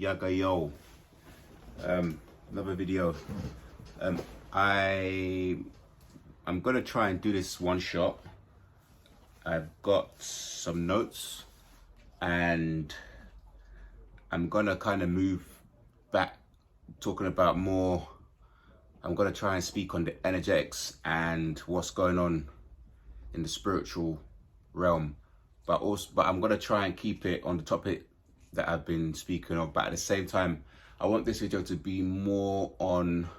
Yaga yo. Another video. I'm gonna try and do this one shot. I've got some notes and I'm gonna kind of move back, talking about more. I'm gonna try and speak on the energetics and what's going on in the spiritual realm, but I'm gonna try and keep it on the topic that I've been speaking of. But at the same time, I want this video to be more on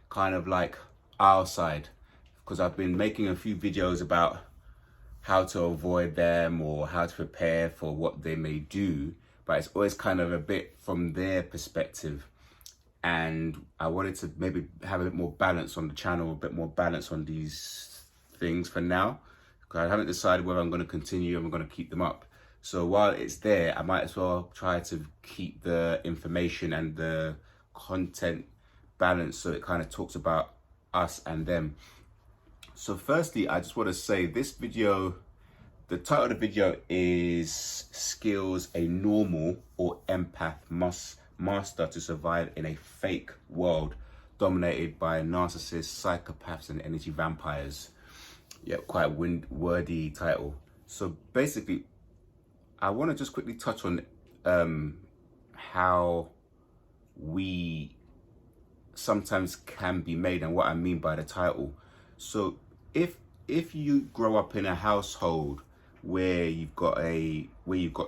kind of like our side, because I've been making a few videos about how to avoid them or how to prepare for what they may do, but it's always kind of a bit from their perspective. And I wanted to maybe have a bit more balance on the channel, a bit more balance on these things for now, because I haven't decided whether I'm going to continue and I'm going to keep them up. So while it's there, I might as well try to keep the information and the content balanced so it kind of talks about us and them. So firstly, I just want to say this video, the title of the video is Skills a Normal or Empath Must Master to Survive in a Fake World Dominated by Narcissists, Psychopaths and Energy Vampires. Yeah, quite a wordy title. So basically, I want to just quickly touch on how we sometimes can be made and what I mean by the title. So if you grow up in a household where you've got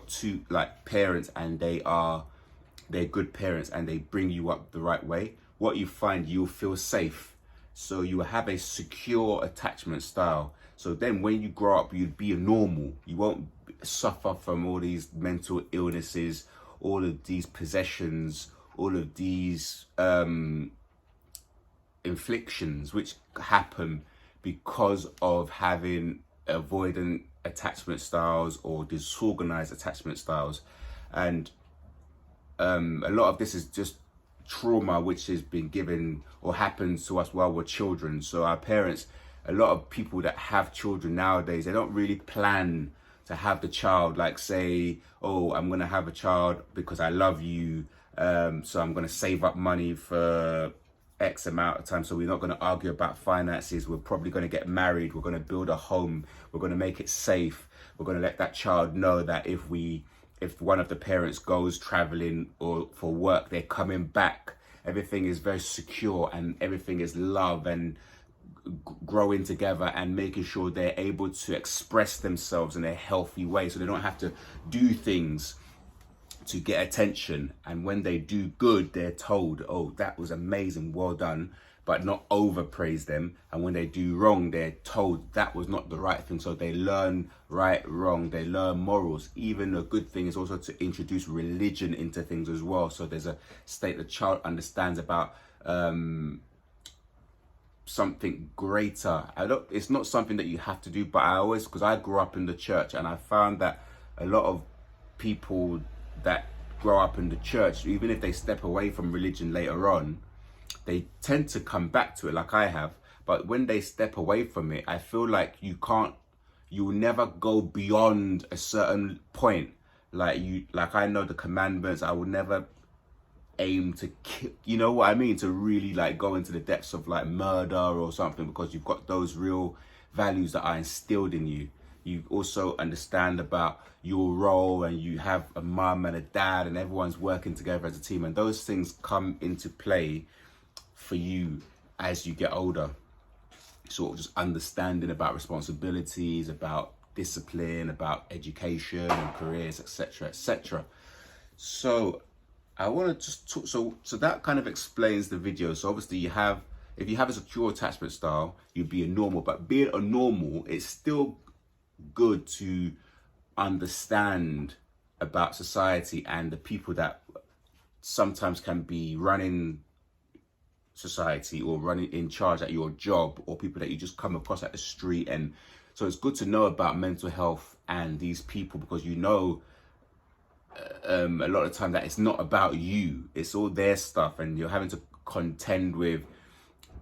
two like parents and they're good parents and they bring you up the right way, what you find, you'll feel safe. So you have a secure attachment style. So then when you grow up, you'd be a normal. You won't suffer from all these mental illnesses, all of these possessions, all of these inflictions which happen because of having avoidant attachment styles or disorganized attachment styles. And a lot of this is just trauma which has been given or happens to us while we're children. So our parents, a lot of people that have children nowadays, they don't really plan to have the child, like say, oh, I'm gonna have a child because I love you, so I'm gonna save up money for X amount of time, so we're not going to argue about finances, we're probably going to get married, we're going to build a home, we're going to make it safe, we're going to let that child know that if one of the parents goes traveling or for work, they're coming back, everything is very secure and everything is love and growing together and making sure they're able to express themselves in a healthy way, so they don't have to do things to get attention. And when they do good, they're told, oh, that was amazing, well done, but not overpraise them. And when they do wrong, they're told that was not the right thing. So they learn right, wrong, they learn morals. Even a good thing is also to introduce religion into things as well. So there's a state the child understands about something greater. It's not something that you have to do, but because I grew up in the church and I found that a lot of people that grow up in the church, even if they step away from religion later on, they tend to come back to it like I have. But when they step away from it, I feel like you'll never go beyond a certain point. Like I know the commandments, I will never aim to kill, you know what I mean, to really like go into the depths of like murder or something, because you've got those real values that are instilled in you. You also understand about your role and you have a mum and a dad and everyone's working together as a team, and those things come into play for you as you get older. Sort of just understanding about responsibilities, about discipline, about education and careers, etc., etc. So I want to just talk, so that kind of explains the video. So obviously if you have a secure attachment style, you'd be a normal, but being a normal, it's still good to understand about society and the people that sometimes can be running society or running in charge at your job, or people that you just come across at the street. And so it's good to know about mental health and these people, because you know a lot of the time that it's not about you, it's all their stuff, and you're having to contend with,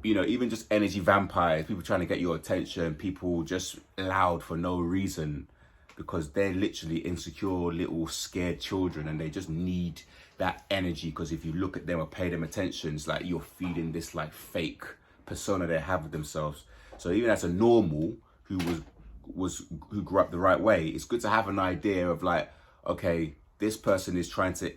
you know, even just energy vampires, people trying to get your attention, people just loud for no reason. because they're literally insecure little scared children, and they just need that energy. Because if you look at them or pay them attention, it's like you're feeding this like fake persona they have of themselves. So even as a normal who who grew up the right way, it's good to have an idea of like, okay, this person is trying to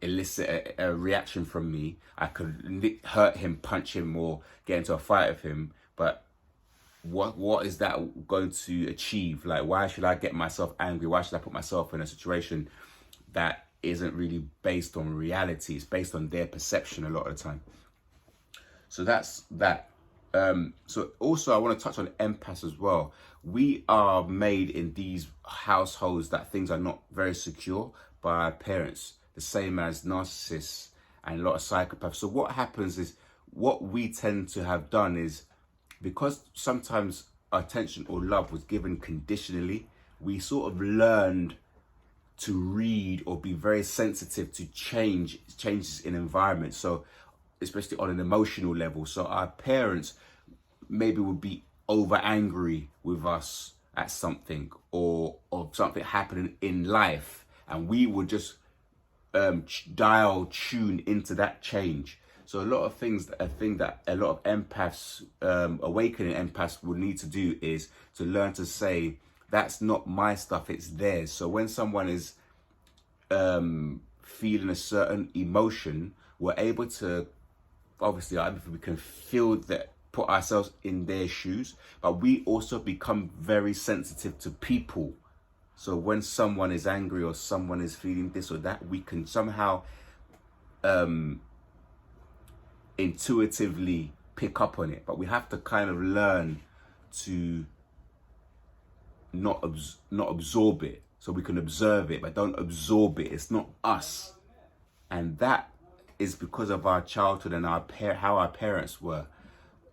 elicit a reaction from me. I could hurt him, punch him, or get into a fight with him, but what is that going to achieve? Like, why should I get myself angry? Why should I put myself in a situation that isn't really based on reality? It's based on their perception a lot of the time. So that's that. So also I want to touch on empaths as well. We are made in these households that things are not very secure by our parents, the same as narcissists and a lot of psychopaths. So what happens is, what we tend to have done is, because sometimes attention or love was given conditionally, we sort of learned to read or be very sensitive to changes in environment. So especially on an emotional level. So our parents maybe would be over angry with us at something, or something happening in life, and we would just tune into that change. So a lot of things, a thing that a lot of empaths, awakening empaths would need to do is to learn to say, that's not my stuff, it's theirs. So when someone is feeling a certain emotion, we're able to, obviously, we can feel that, put ourselves in their shoes, but we also become very sensitive to people. So when someone is angry or someone is feeling this or that, we can somehow intuitively pick up on it, but we have to kind of learn to not absorb it. So we can observe it, but don't absorb it. It's not us. And that is because of our childhood and how our parents were.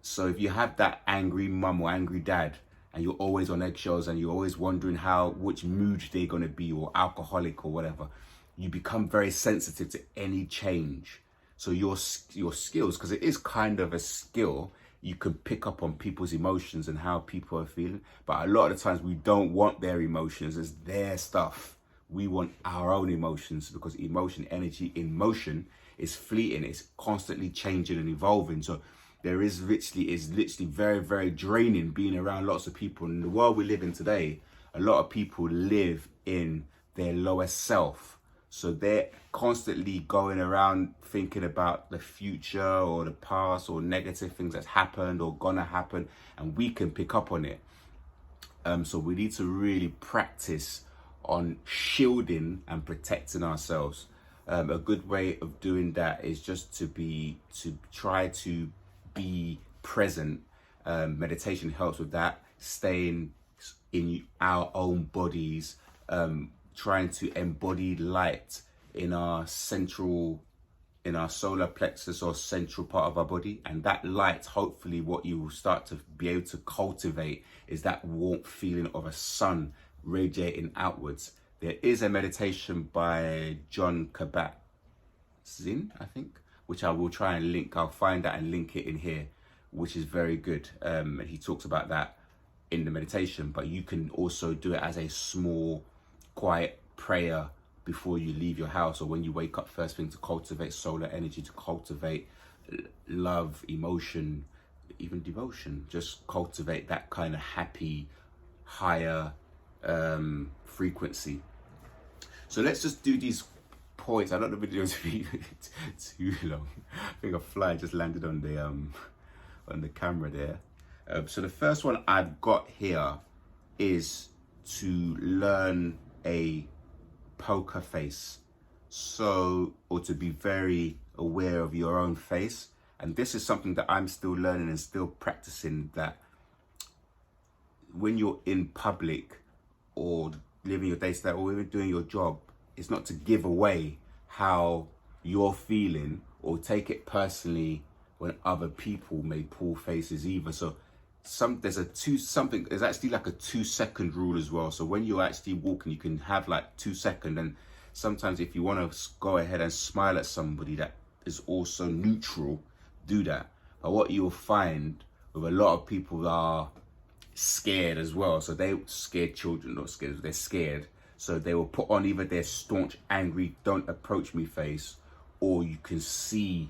So if you have that angry mum or angry dad, and you're always on eggshells and you're always wondering which mood they're going to be, or alcoholic or whatever, you become very sensitive to any change. So your skills, because it is kind of a skill, you can pick up on people's emotions and how people are feeling. But a lot of the times we don't want their emotions as their stuff. We want our own emotions, because energy in motion is fleeting. It's constantly changing and evolving. So is literally very, very draining being around lots of people. In the world we live in today, a lot of people live in their lower self. So they're constantly going around thinking about the future or the past or negative things that's happened or gonna happen, and we can pick up on it. So we need to really practice on shielding and protecting ourselves. A good way of doing that is just to try to be present. Meditation helps with that. Staying in our own bodies, trying to embody light in our solar plexus or central part of our body. And that light, hopefully what you will start to be able to cultivate is that warm feeling of a sun radiating outwards. There is a meditation by John Kabat-Zinn, I think, which I will try and link. I'll find that and link it in here, which is very good. And he talks about that in the meditation, but you can also do it as a small, quiet prayer before you leave your house or when you wake up first thing, to cultivate solar energy, to cultivate love, emotion, even devotion. Just cultivate that kind of happy, higher frequency. So let's just do these points. I don't want the video to be too long. I think a fly just landed on the camera there. So the first one I've got here is to learn a poker face. Or to be very aware of your own face. And this is something that I'm still learning and still practicing, that when you're in public or living your day-to-day or even doing your job, it's not to give away how you're feeling or take it personally when other people may pull faces either. So there's actually like a 2-second rule as well. So when you're actually walking, you can have like 2 seconds, and sometimes if you want to go ahead and smile at somebody that is also neutral, do that. But what you'll find with a lot of people are scared as well. So they scared children, not scared, they're scared. So they will put on either their staunch, angry, don't approach me face, or you can see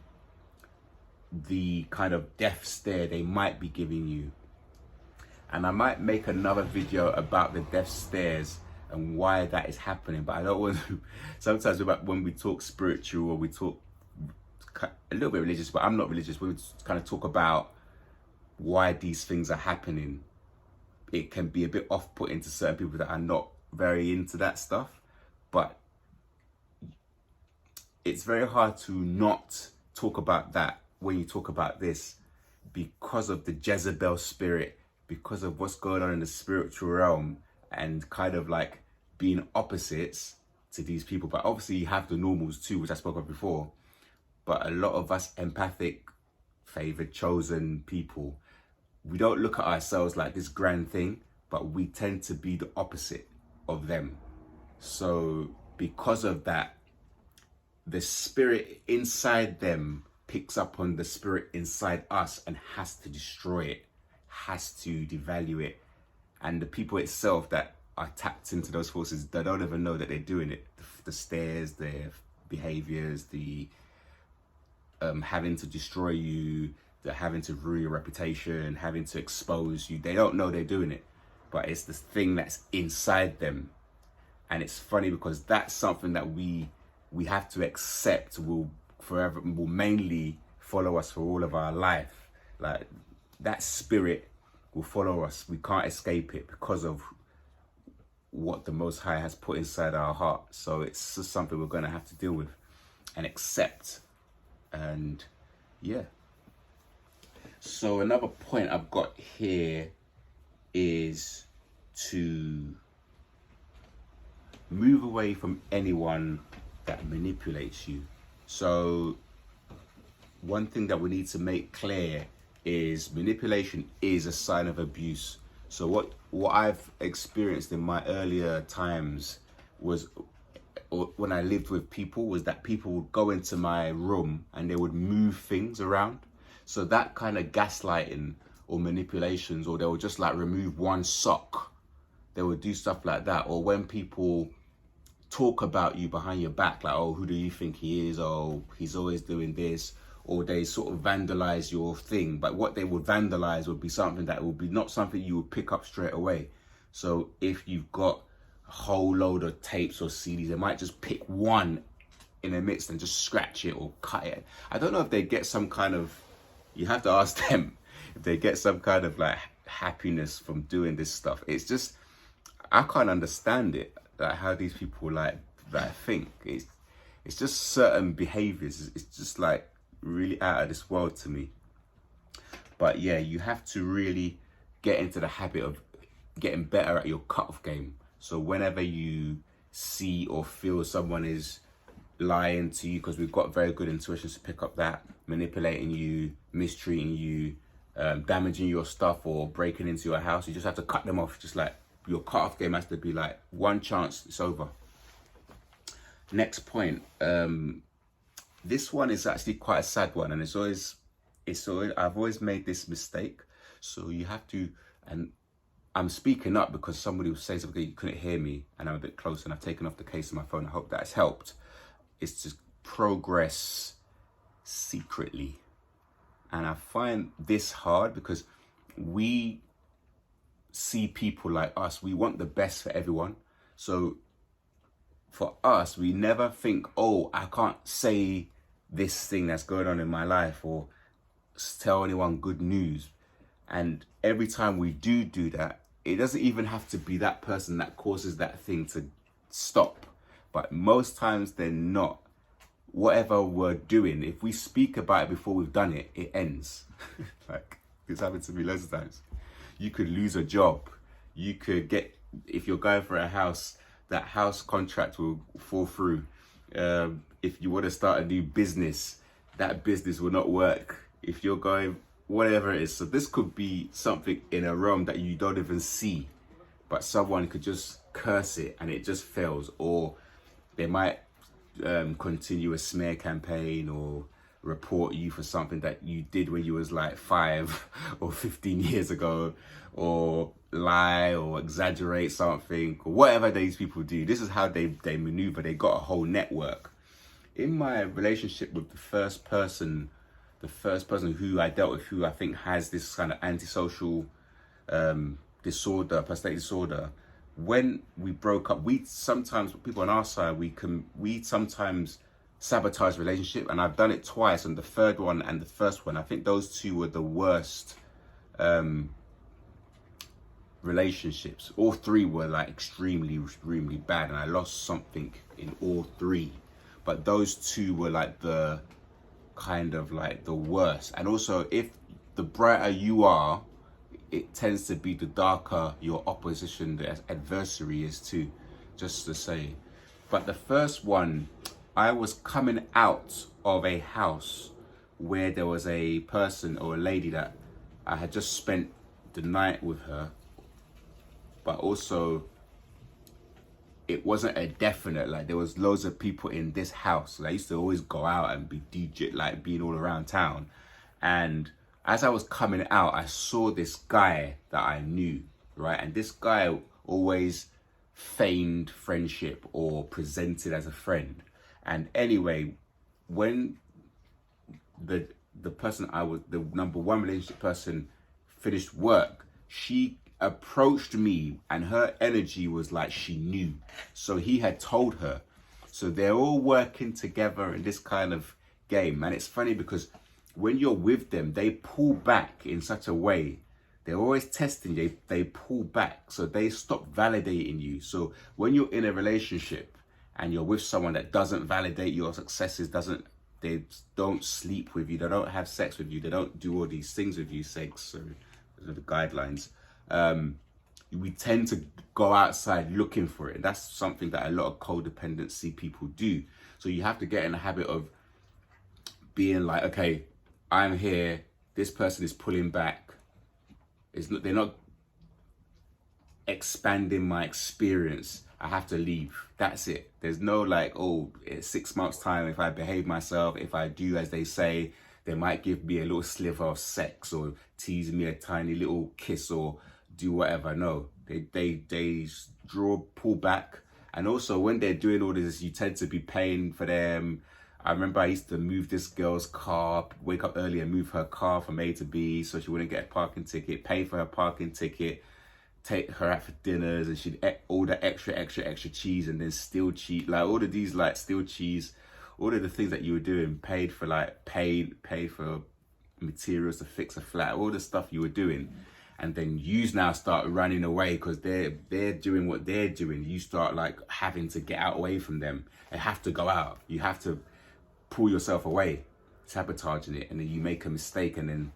the kind of death stare they might be giving you. And I might make another video about the death stares and why that is happening, but I don't want to. Sometimes about when we talk spiritual or we talk a little bit religious, but I'm not religious, we kind of talk about why these things are happening. It can be a bit off-putting to certain people that are not very into that stuff, but it's very hard to not talk about that when you talk about this, because of the Jezebel spirit, because of what's going on in the spiritual realm, and kind of like being opposites to these people. But obviously you have the normals too, which I spoke of before, but a lot of us empathic, favored, chosen people, we don't look at ourselves like this grand thing, but we tend to be the opposite of them. So because of that, the spirit inside them picks up on the spirit inside us and has to destroy it, has to devalue it. And the people itself that are tapped into those forces, they don't even know that they're doing it. The stares, their behaviors, the having to destroy you, the having to ruin your reputation, having to expose you, they don't know they're doing it, but it's this thing that's inside them. And it's funny because that's something that we have to accept will mainly follow us for all of our life. Like, that spirit will follow us. We can't escape it because of what the Most High has put inside our heart. So it's just something we're going to have to deal with and accept. And yeah. So another point I've got here is to move away from anyone that manipulates you. So one thing that we need to make clear is manipulation is a sign of abuse. So what I've experienced in my earlier times was, or when I lived with people, was that people would go into my room and they would move things around. So that kind of gaslighting or manipulations, or they would just like remove one sock. They would do stuff like that. Or when people talk about you behind your back, like, oh, who do you think he is? Oh, he's always doing this. Or they sort of vandalize your thing. But what they would vandalize would be something that would be not something you would pick up straight away. So if you've got a whole load of tapes or CDs, they might just pick one in the midst and just scratch it or cut it. I don't know if they get some kind of, you have to ask them if they get some kind of like happiness from doing this stuff. It's just, I can't understand it, like how these people like think. It's just certain behaviors. It's just like really out of this world to me. But yeah, you have to really get into the habit of getting better at your cutoff game. So whenever you see or feel someone is lying to you, because we've got very good intuitions to pick up that, manipulating you, mistreating you, damaging your stuff or breaking into your house, you just have to cut them off. Just like your cutoff game has to be like one chance, it's over. Next point. This one is actually quite a sad one, and it's always I've always made this mistake. So you have to, and I'm speaking up because somebody was saying something, you couldn't hear me, and I'm a bit close, and I've taken off the case of my phone. I hope that has helped. It's to progress secretly. And I find this hard because we see people like us, we want the best for everyone. So for us, we never think, oh, I can't say this thing that's going on in my life or tell anyone good news. And every time we do that, it doesn't even have to be that person that causes that thing to stop. But most times they're not. Whatever we're doing, if we speak about it before we've done it, it ends. Like, this happened to me loads of times. You could lose a job. You could get, if you're going for a house, that house contract will fall through. If you want to start a new business, that business will not work. If you're going, whatever it is. So this could be something in a realm that you don't even see, but someone could just curse it and it just fails. Or they might continue a smear campaign or report you for something that you did when you was like 5 or 15 years ago, or lie or exaggerate something, or whatever these people do. This is how they maneuver. They got a whole network. In my relationship with the first person who I dealt with, who I think has this kind of antisocial disorder, personality disorder, when we broke up, we sometimes, people on our side, we sometimes sabotage relationship, and I've done it twice, and the third one and the first one, I think those two were the worst relationships. All three were like extremely bad, and I lost something in all three, but those two were like the kind of like the worst. And also, if the brighter you are, it tends to be the darker your opposition, the adversary is too, just to say. But the first one, I was coming out of a house where there was a person or a lady that I had just spent the night with her, but also it wasn't a definite, like there was loads of people in this house. So I used to always go out and be DJ, like being all around town. And as I was coming out, I saw this guy that I knew, right? And this guy always feigned friendship or presented as a friend. And anyway, when the person I was, the number one relationship person, finished work, she approached me and her energy was like she knew. So he had told her. So they're all working together in this kind of game. And it's funny because when you're with them, they pull back in such a way. They're always testing you. They pull back. So they stop validating you. So when you're in a relationship and you're with someone that doesn't validate your successes, they don't sleep with you, they don't have sex with you, they don't do all these things with you, so those are the guidelines. We tend to go outside looking for it. That's something that a lot of codependency people do. So you have to get in the habit of being like, okay, I'm here, this person is pulling back. They're not expanding my experience. I have to leave. That's it. There's no like, oh, it's 6 months time, if I behave myself, if I do as they say, they might give me a little sliver of sex or tease me a tiny little kiss or do whatever. No, they pull back. And also when they're doing all this, you tend to be paying for them. I remember I used to move this girl's car, wake up early and move her car from A to B so she wouldn't get a parking ticket, pay for her parking ticket, take her out for dinners, and she'd order extra cheese and then still cheat. Like all of these, like still cheese, all of the things that you were doing, paid for materials to fix a flat, all the stuff you were doing. And then you now start running away because they're doing what they're doing. You start like having to get out away from them and have to go out. You have to pull yourself away, sabotaging it, and then you make a mistake, and then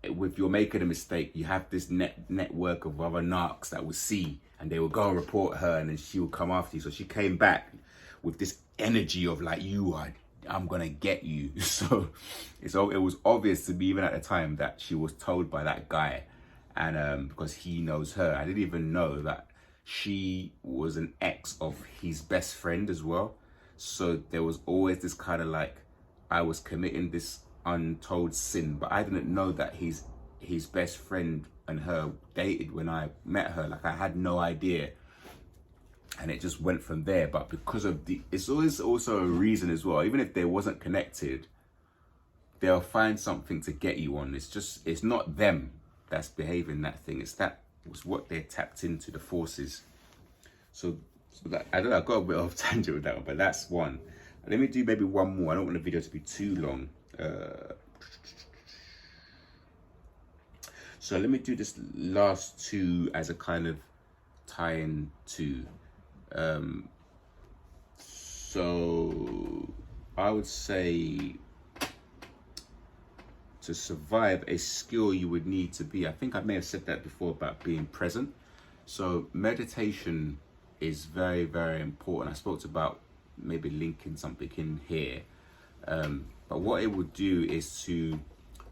if you're making a mistake, you have this network of other narcs that will see, and they will go and report her, and then she will come after you. So she came back with this energy of like, I'm gonna get you. So it was obvious to me even at the time that she was told by that guy, and because he knows her. I didn't even know that she was an ex of his best friend as well. So there was always this kind of like, I was committing this untold sin, but I didn't know that his best friend and her dated when I met her. Like I had no idea, and it just went from there. But because of it's always also a reason as well. Even if they wasn't connected, they'll find something to get you on. It's not them that's behaving that thing. It's what they're tapped into, the forces. So that, I don't know, I got a bit off tangent with that one, but that's one. Let me do maybe one more. I don't want the video to be too long. So let me do this last two as a kind of tie-in to. So I would say to survive, a skill you would need to be, I think I may have said that before about being present. So meditation is very, very important. I spoke about maybe linking something in here. But what it would do is to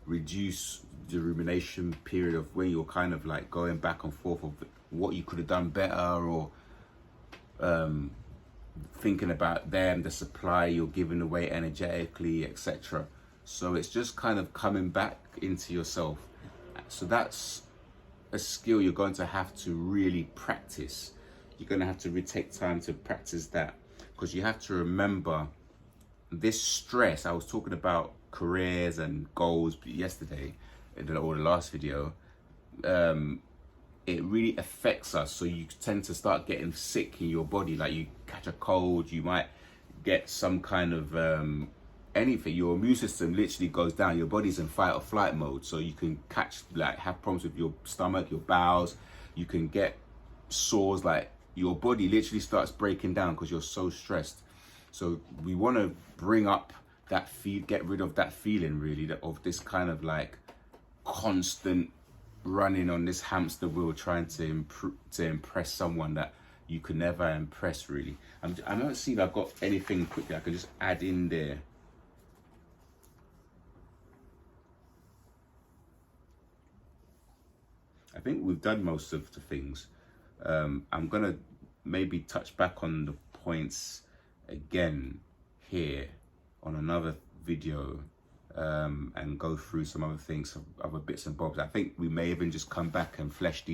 reduce the rumination period of when you're kind of like going back and forth of what you could have done better, or thinking about them, the supply you're giving away energetically, etc. So it's just kind of coming back into yourself. So that's a skill you're going to have to really practice. You're going to have to really take time to practice that, because you have to remember this stress. I was talking about careers and goals yesterday in the last video. It really affects us. So you tend to start getting sick in your body. Like you catch a cold, you might get some kind of anything. Your immune system literally goes down. Your body's in fight or flight mode. So you can have problems with your stomach, your bowels. You can get sores. Like your body literally starts breaking down because you're so stressed. So we want to bring up that get rid of that feeling really, of this kind of like constant running on this hamster wheel, trying to impress someone that you could never impress really. I don't see if I've got anything quickly I can just add in there. I think we've done most of the things. I'm gonna maybe touch back on the points again here on another video, and go through some other things, other bits and bobs. I think we may even just come back and flesh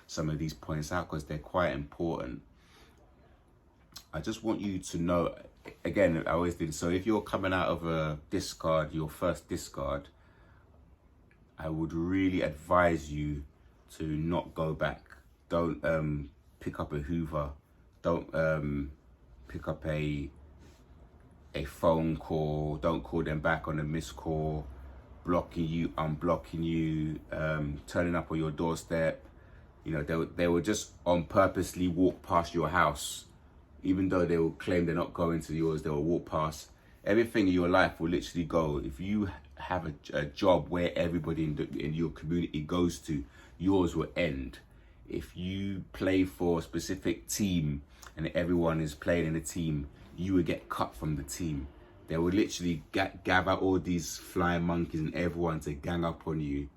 some of these points out, because they're quite important. I just want you to know, again, I always do this. So if you're coming out of a discard, your first discard, I would really advise you to not go back. Don't pick up a Hoover. Don't pick up a phone call. Don't call them back on a missed call, blocking you, unblocking you, turning up on your doorstep. You know, they will just on purposely walk past your house, even though they will claim they're not going to yours. They will walk past. Everything in your life will literally go. If you have a job where everybody in your community goes to, yours will end. If you play for a specific team and everyone is playing in a team, you will get cut from the team. They will literally gather all these flying monkeys and everyone to gang up on you,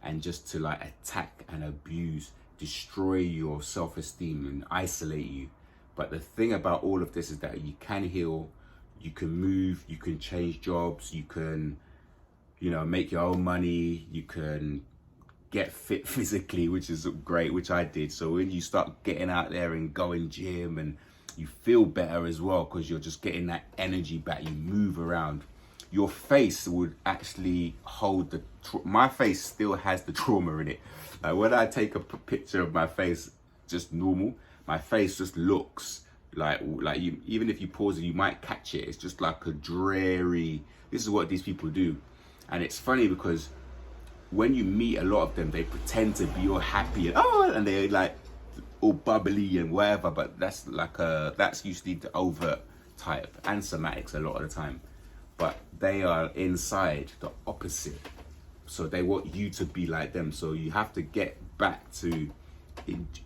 and just to like attack and abuse, destroy your self-esteem and isolate you. But the thing about all of this is that you can heal, you can move, you can change jobs, you can, you know, make your own money, you can get fit physically, which is great, which I did. So when you start getting out there and going gym, and you feel better as well, because you're just getting that energy back, you move around. Your face would actually hold my face still has the trauma in it. Like when I take a picture of my face, just normal, my face just looks like you, even if you pause it, you might catch it. It's just like a dreary, this is what these people do. And it's funny because when you meet a lot of them, they pretend to be all happy and they're like all bubbly and whatever, but that's usually the overt type and somatics a lot of the time. But they are inside the opposite. So they want you to be like them. So you have to get back to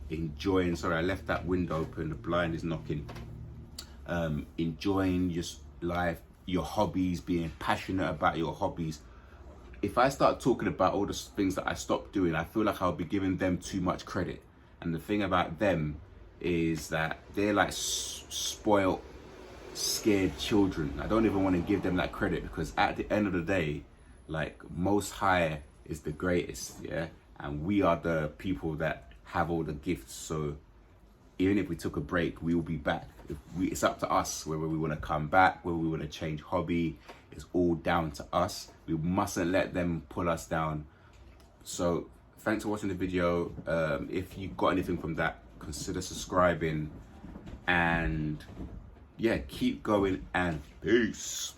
enjoying, sorry, I left that window open, the blind is knocking. Enjoying your life, your hobbies, being passionate about your hobbies. If I start talking about all the things that I stopped doing, I feel like I'll be giving them too much credit. And the thing about them is that they're like spoiled, scared children. I don't even want to give them that credit, because at the end of the day, like, Most High is the greatest, yeah? And we are the people that have all the gifts. So even if we took a break, we will be back. It's up to us whether we want to come back, whether we want to change hobby. It's all down to us. We mustn't let them pull us down. So thanks for watching the video. If you got anything from that, consider subscribing, and yeah, keep going, and peace.